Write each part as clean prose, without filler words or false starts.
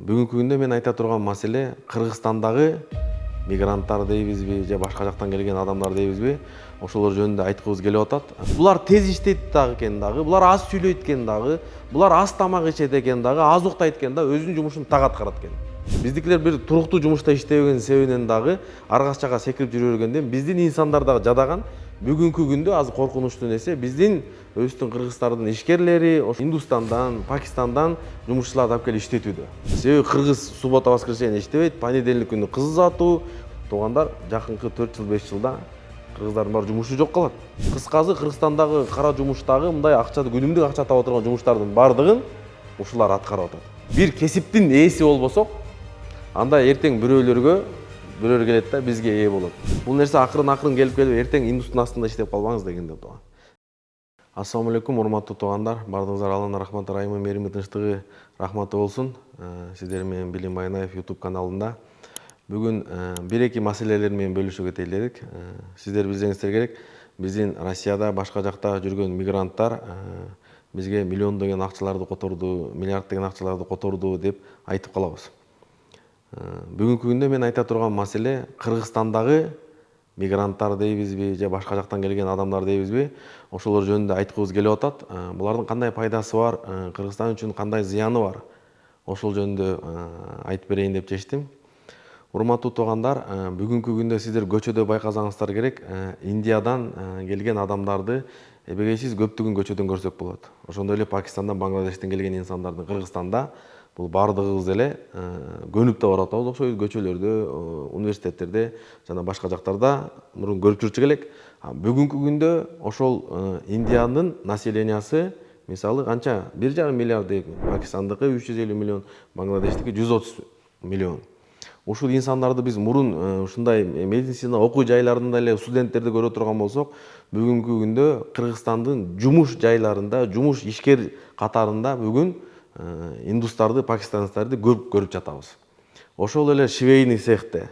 Бүгүнкү күндө мен айта турган маселе Кыргызстандагы мигранттар дейбизби же башка жактан келген адамдар дейбизби, ошолор жөнүндө айткыбыз келип атат. Булар тез иштейт дагы экен дагы, булар аз сүйлөйт экен дагы, булар аз тамак ичет экен дагы, аз уктайт экен да, өзүнүн жумушун так аткарат экен. Биздикилер бир туруктуу жумушта иштебеген себебинен дагы аргачага секирип жүрө бергенден биздин инсандар дагы жадаган. Бүгүнкү күндө азыр коркунучтуу нерсе биздин өзүбүздүн кыргызстардын ишкерлери Индустандан, Пакистандан жумушчуларды алып келип иштетүүдө. Себеби кыргыз суббота воскресенье иштебейт, понедельник күнү кыз узатуу, туугандар жакынкы 4 жыл 5 жылда кыргыздардын баары жумушу жок калат. Кыскасы Кыргызстандагы кара жумуштагы мындай акчады күнүмдүк акча таба турган жумуштардын баардыгын ушулар аткарып атат. Бир кесиптин ээси болбосок, анда эртең бирөөлөр келет да бизге ээ болот. Бул нерсе акырын келип эртең индустун астында иштеп калбаңыз дегенде тууган. Ассаламу алейкум, урматтуу туугандар. Бардыгыңыздарга Алланын рахматы, ырайымы, мээрими, тынчтыгы, рахматы болсун. Сиздер менен Билим Байнаев YouTube каналында бүгүн бир-эки маселелер менен бөлүшүп кетели дедик. Сиздер билсеңиздер керек, биздин Россияда башка жакта жүргөн мигранттар бизге миллион деген акчаларды которду, миллиард деген акчаларды которду деп айтып калабыз. Бүгүнкү күндө мен айта турган маселе Кыргызстандагы мигранттар дейбизби же башка жактан келген адамдар дейбизби, ошолор жөнүндө айткыбыз келип атат. Булардын кандай пайдасы бар, Кыргызстан үчүн кандай зыяны бар, ошол жөнүндө айтып берейин деп чечтим. Урматтуу туугандар, бүгүнкү күндө сиздер көчөдө байкасаңыздар керек, Индиядан келген адамдарды эбегейсиз көптүгүн көчөдөн көрсөк болот. Ошондой эле Пакистандан, Бангладештен келген инсандардын Кыргызстанда бул баардыгыбыз эле көнүп да барып атабыз, окшойбуз көчөлөрдө, университеттерде жана башка жактарда мурун көрүп жүрчүк элек. Бүгүнкү күндө ошол Индиянын населениясы мисалы канча 1,5 миллиард, Пакистандыкы 350 миллион, Бангладештики 130 миллион. Ушул инсандарды биз мурун ушундай медицина окуу жайларында эле студенттерди көрө турган болсок, бүгүнкү күндө Кыргызстандын жумуш жайларында, жумуш ишкер катарында бүгүн индустарды, пакистанецтерди көп көрүп жатабыз. Ошол эле швейный цехте,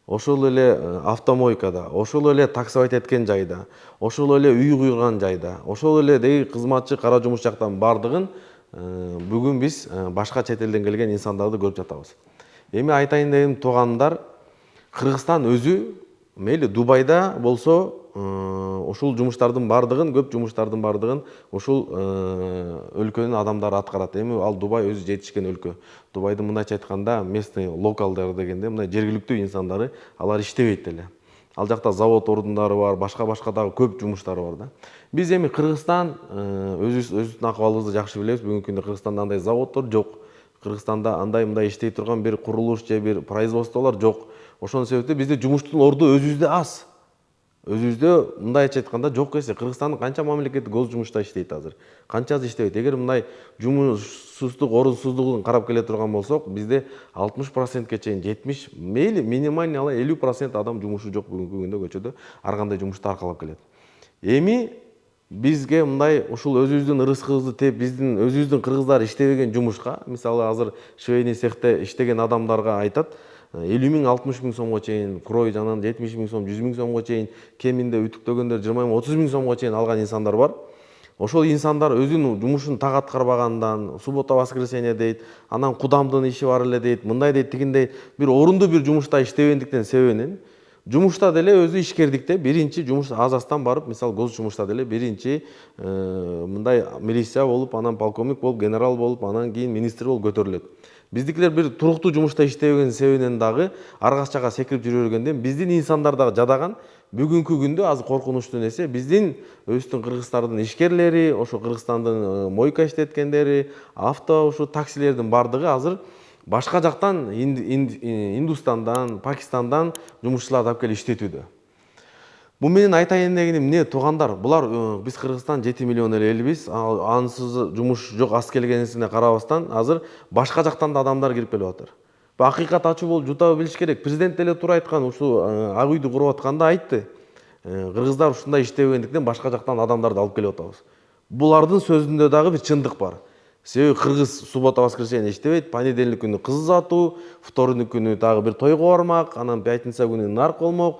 ошол эле автомойкада, ошол эле таксовать эткен жайда, ошол эле үй куйган жайда, ошол эле деги кызматчы, кара жумуш жактан баардыгын бүгүн биз башка чет элден келген инсандарды көрүп жатабыз. Эми айтайын дегеним туугандар, Кыргызстан өзү мейли Дубайда болсо ушул жумуштардын баардыгын, көп жумуштардын баардыгын ушул өлкөнүн адамдары аткарат. Эми ал Дубай өзү жетишкен өлкө. Дубайдын мындайча айтканда местный локалдар дегенде мындай жергиликтүү инсандары алар иштебейт эле. Ал жакта завод ордундары бар, башка дагы көп жумуштары бар да. Биз эми Кыргызстан өзүбүздүн акыбалыбызды жакшы билебиз. Бүгүнкү күндө Кыргызстанда андай заводдор жок. Кыргызстанда андай иштей турган бир курулуш же бир производстволор жок. Ошонун себептен бизде жумуштун орду өзүбүздө аз. Өзүбүздө мындайча айтканда жок эсе. Кыргызстандын канча мамлекети гос жумушта иштейт азыр? Канчасы иштебейт? Эгер мындай жумушсуздук, орунсуздугун карап келе турган болсок, бизде 60%ке чейин, 70, мейли минимальный 50% адам жумушу жок бүгүнкү күндө көчөдө ар кандай жумушту аркалап келет. Эми бизге мындай ушул өзүбүздүн ырыскыбызды теп, биздин өзүбүздүн кыргыздар иштебеген жумушка, мисалы азыр швейный цехте иштеген адамдарга айтат, 50 миң, 60 миң сомго чейин, крой жанан 70 миң сом, 100 миң сомго чейин, кеминде үтүктөгөндөр 20 миң, 30 миң сомго чейин алган инсандар бар. Ошол инсандар өзүнүн жумушун так аткарбагандан, суббота воскресенье дейт, анан кудамдын иши бар эле дейт, мындай дейт, тигиндей бир орундуу бир жумушта иштебегендиктен себебинен жумушта деле өзү ишкердикте биринчи жумуш аз-аздан барып, мисалы гос жумушта деле биринчи мындай милиция болуп, анан полковник болуп, генерал болуп, анан кийин министр болуп көтөрүлөт. Биздикилер бир туруктуу жумушта иштебеген себебинен дагы аргачага секирип жүрө бергенден биздин инсандар дагы жадаган. Бүгүнкү күндө азыр коркунучтуу нерсе биздин өзүбүздүн Кыргыздардын ишкерлери, ошо Кыргызстандын мойка иштеткендери, ушу таксилердин баардыгы азыр башка жактан Индустандан, Пакистандан жумушчуларды алып келип иштетүүдө. Бу менен айтайын дегеним эмне туугандар, булар биз Кыргызстан 7 миллион эле элбиз, ансыз жумуш жок аз келгенисине карабастан азыр башка жактан да адамдар кирип келип атат. Бу акыйкат ачуу болуп жутап билиш керек. Президент деле туура айткан, ушу ак үйдү куруп атканда айтты. Кыргыздар ушундай иштебегендиктен башка жактан адамдарды алып келип атабыз. Булардын сөзүндө дагы бир чындык бар. Себеби кыргыз суббота воскресенье иштебейт, понедельник күнү кыз узатуу, вторник күнү дагы бир тойго бармак, анан пятница күнү нарк болмок,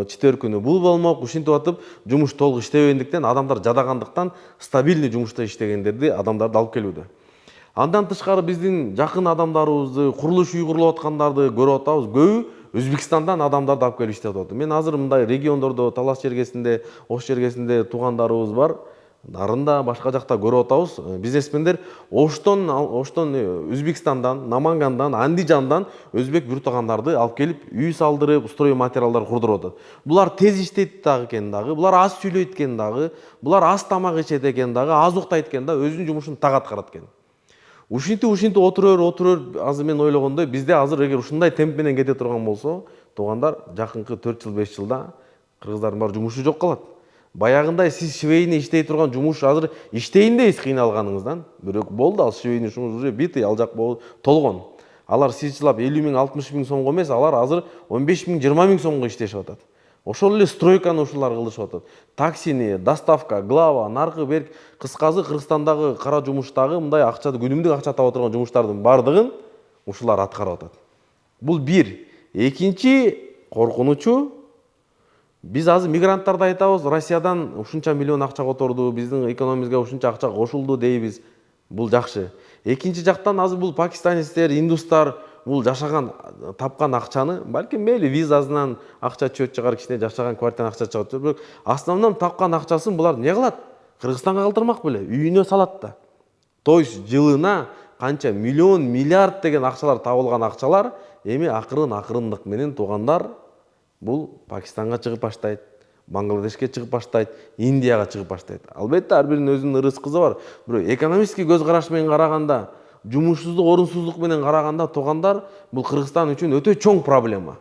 четверг күнү бул болмок, ушинтип атып жумуш толук иштебегендиктен адамдар жадагандыктан стабильный жумушта иштегендерди адамдарды алып келүүдө. Андан тышкары биздин жакын адамдарыбызды, курулуш үй курулуп аткандарды көрүп атабыз. Көбү Өзбекстандан адамдарды алып келип иштеп атат. Мен азыр мындай региондордо, Талас жергесинде, Ош жергесинде туугандарыбыз бар. Нарында, башка жакта көрүп атабыз. Бизнесмендер Оштон Өзбекстандан, Намангандан, Андижандан өзбек бюртагандарды алып келип үй салдырып, строй материалдар курдуруп атат. Булар тез иштейт дагы экен дагы, булар аз сүйлөйт экен дагы, булар аз тамак ичет экен дагы, аз уктайт экен да, өзүнүн жумушун так аткарат экен. Ушинтип отурөр, азыр мен ойлогондой, бизде азыр эгер ушундай темп менен кете турган болсо, туугандар, жакынкы 4 жыл, 5 жылда кыргыздардын баары жумушу жок калат. Баягындай сиз швейный иштей турган жумуш азыр иштейин дейсиз кыйналганыңыздан. Бирок болду, ал швейный жумуш уже битый, ал жак толгон. Алар сизчилап 50 миң, 60 миң сомго эмес, алар азыр 15 миң, 20 миң сомго иштешип атат. Ошол эле стройканы ушулар кылышып атат. Таксини, доставка, глава, наркы берк, кыскасы Кыргызстандагы кара жумуштагы мындай акчады, күнүмдүк акча таба турган жумуштардын бардыгын ушулар аткарып атат. Бул бир. Экинчи коркунучу, биз азыр мигранттарды айтабыз, Россиядан ушунча миллион акча которду, биздин экономибизге ушунча акча кошулду дейбиз. Бул жакшы. Экинчи жактан азыр бул пакистанецтер, индустар бул жашаган, тапкан акчаны, балким мейли визасынан акча чөт чыгар, кичине жашаган квартирадан акча чыгат, бирок основном тапкан акчасын булар эмне кылат? Кыргызстанга калтырмак беле, үйүнө салат да. То есть жылына канча миллион, миллиард деген акчалар табылган акчалар эми акырындык менен туугандар бул Пакистанга чыгып баштайт, Бангладешке чыгып баштайт, Индияга чыгып баштайт. Албетте ар биринин өзүнүн ырыс-кызы бар. Бирок экономический көз караш менен караганда, жумушсуздук, орунсуздук менен караганда туугандар, бул Кыргызстан үчүн өтө чоң проблема.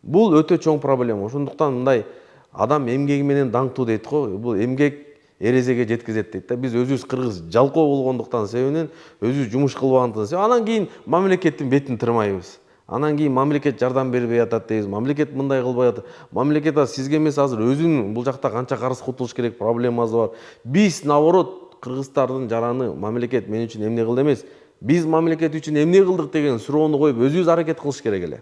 Бул өтө чоң проблема. Ошондуктан мындай адам эмгеги менен даңктуу дейт го, бул эмгек эрезеге жеткизет дейт да. Биз өзүбүз кыргыз жалкоо болгондуктан себебинен, өзүбүз жумуш кылбагандыктан себебинен, анан кийин мамлекеттин бетин тырмайбыз. Анан кийин мамлекет жардам бербей атат дейбиз, мамлекет мындай кылбай атат. Мамлекет сизге эмес, азыр өзүнүн бул жакта канча карыз кутулуш керек проблемасы бар. Биз наоборот кыргыздардын жараны мамлекет мен үчүн эмне кылды эмес, биз мамлекет үчүн эмне кылдык деген суроону коюп өзүбүз аракет кылыш керек эле.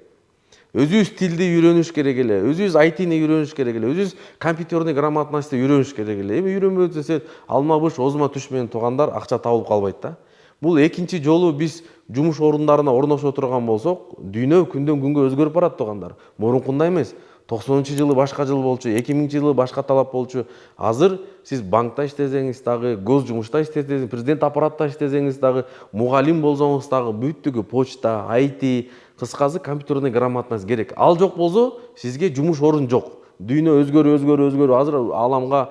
Өзүбүз тилди үйрөнүш керек эле, өзүбүз айтини үйрөнүш керек эле, өзүбүз компьютерный грамотностьты үйрөнүш керек эле. Эми үйрөнбөй десе, алма буш, озма түш менен туугандар акча табылып калбайт да. Бул экинчи жолу биз жумуш орундарына орношо турган болсок, дүйнө күндөн күнгө өзгөрүп барат туугандар. Мурункундай эмес. 90-жылы башка жыл болчу, 2000-жылы башка талап болчу. Азыр сиз банкта иштесеңиз дагы, гос жумушта иштесеңиз, президент аппаратта иштесеңиз дагы, мугалим болсоңуз дагы, бүттүгү почта, IT, кыскасы компьютерный грамотность керек. Ал жок болсо, сизге жумуш орун жок. Дүйнө өзгөрүп, азыр ааламга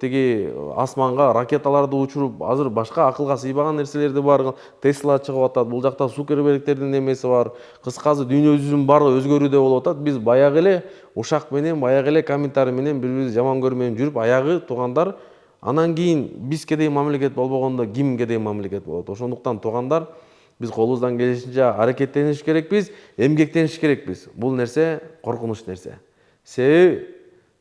тиги асманга ракеталарды учуруп, азыр башка акылга сыйбаган нерселерди бар. Тесла чыгып атат, бул жакта Цукербергтердин немеси бар. Кыскасы дүйнө жүзүнүн баары өзгөрүүдө болуп атат. Биз баягы эле ушак менен, баягы эле комментарий менен бири-бирибизди жаман көрмөй жүрүп, аягы туугандар, анан кийин бизге деген мамлекет болбогондо кимге деген мамлекет болот. Ошондуктан туугандар, биз колубуздан келишинче аракеттениш керекпиз, эмгектениш керекпиз. Бул нерсе коркунуч нерсе. Себеби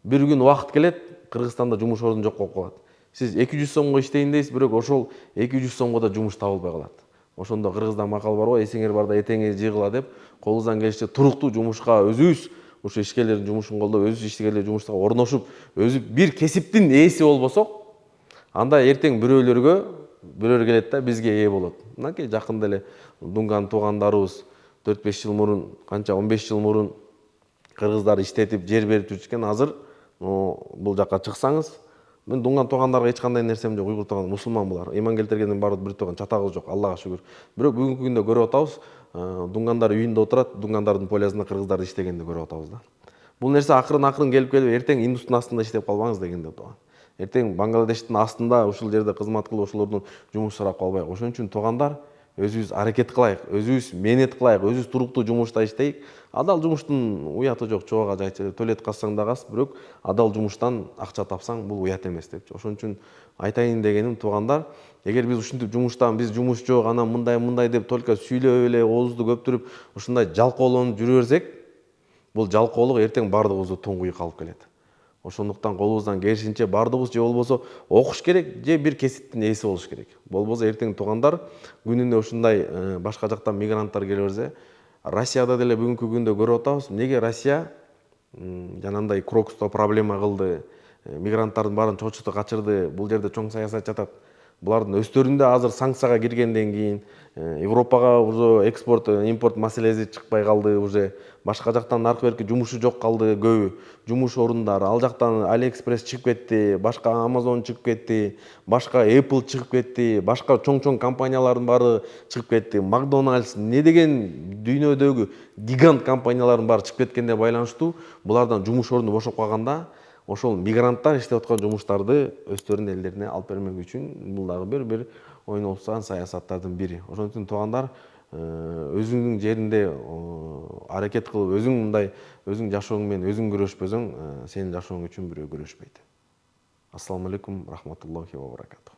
бир күн убакыт келет, Кыргызстанда жумуш орун жок болуп калат. Сиз 200 сомго иштейин дейсиз, бирок ошол 200 сомго да жумуш табылбай калат. Ошондо кыргызда макал бар го, эсиңер барда этеңиз жыгыла деп, колубуздан келишинче туруктуу жумушка өзүбүз, ошо ишкерлердин жумушун колдоп, өзүбүз ишкерлер жумушка орношуп, өзү бир кесиптин ээси болбосок, анда эртең бирөөр келет да бизге ээ болот. Мынакей жакында эле Дунган туугандарыбыз 4-5 жыл мурун, канча 15 жыл мурун кыргыздар иштетип, жер берип жүрчүкен. Азыр бул жакка чыксаңыз, мен Дунган туугандарга эч кандай нерсем жок. Уйгур тууган мусулман булар. Иман келтиргендин баары бир тууган чатагыбыз жок, Аллага шүгүр. Бирок бүгүнкү күндө көрүп атабыз, Дунгандар үйүндө отурат, Дунгандардын полязында кыргыздар иштегенди көрүп атабыз да. Бул нерсе акырын келип эртең индустун астында иштеп калбаңыз дегенде тууган. Эртең Бангладештин астында ушул жерде кызмат кылып, ошолордун жумуш сурап калбайык. Ошон үчүн туугандар, өзүбүз аракет кылайык, өзүбүз мээнет кылайык, өзүбүз туруктуу жумушта иштейик. Адал жумуштун уяты жок, чоого жайчы төлөт кассаң да кас, бирок адал жумуштан акча тапсаң бул уят эмес депчи. Ошон үчүн айтайын дегеним, туугандар, эгер биз ушинтип жумуштан, биз жумуш жок, анан мындай деп только сүйлөп эле, оозду көптүрүп, ушундай жалкоолонуп жүрө берсек, бул жалкоолук эртең баардыгыбызды туңгуйук алып келет. Ошондуктан колубуздан келишинче баардыгыбыз же болбосо окуш керек, же бир кесиптин ээси болуш керек. Болбосо эртең туугандар, күнүнө ушундай башка жактан мигранттар келе берсе, Россияда деле бүгүнкү күндө көрүп атабыз, эмнеге Россия жанагындай Крокусто проблема кылды, мигранттардын баарын чочутуп качырды, бул жерде чоң саясат жатат. булардын өздөрүндө азыр санкцияга киргенден кийин Европага уже экспорт импорт маселеси чыкпай калды, уже башка жактан аркы берки жумушу жок калды көбү. Жумуш орундары ал жактан AliExpress чыгып кетти, башка Amazon чыгып кетти, башка Apple чыгып кетти, башка чоң компаниялардын баары чыгып кетти. McDonald's не деген дүйнөдөгү гигант компаниялардын баары чыгып кеткенге байланыштуу булардан жумуш орду бошоп калганда, ошол мигранттар иштеп аткан жумуштарды өздөрүнүн элдерине алып бермек үчүн бул дагы бир ойнолуп турган саясаттардын бири. Ошон үчүн туугандар, өзүңдүн жеринде аракет кылып, өзүң мындай өзүң жашооң менен өзүң күрөшпөсөң, сенин жашооң үчүн бирөө күрөшпөйт. Ассаламу алейкум, рахматуллахи ва баракатух.